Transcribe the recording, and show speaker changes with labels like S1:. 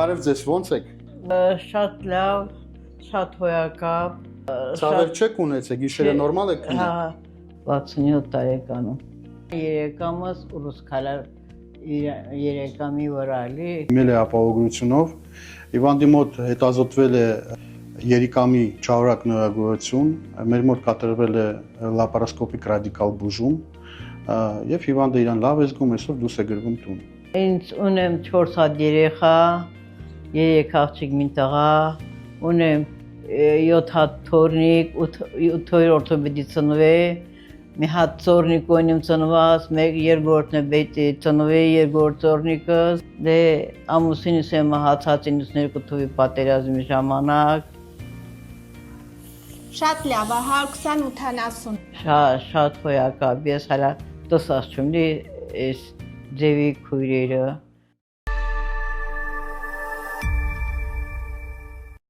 S1: Բարև ձեզ, ո՞նց եք։
S2: Շատ լավ, շատ հոյակապ։
S1: Ցավեր չեք ունեցել, գիշերը նորմալ եք քնել։
S2: Հա, 67 տարեկանում։ Երեկամս ուրուսքալար երեկամի վրա էլի։
S1: Իմել է ապահովագրությունով, Իվանդի մոտ հետազոտվել է երիկամի չարորակ նորագույնություն, մեր մոտ կատարվել է լապարասկոպիկ ռադիկալ բուժում, եւ Իվանդը իրան լավ է զգում, այսօր դուրս է գրվում տուն։
S2: Ինձ ունեմ 4 հատ երեխա, 3 աղջիկ մի տղա, ունեմ 7 հատ թորնիկ, 8 օրթոպեդի ծնվե, մի հատ ծորնիկ ունեմ ծնված, երկրորդն է բետի ծնվե, երկրորդ ծորնիկս, դե ամուսինս եմ հացած 92 թվի պատերազմի ժամանակ։
S3: Շատ լավ, 120-80։
S2: Շատ հոյակապ, ես հալա տսած չունի այս ձևի քույրերը։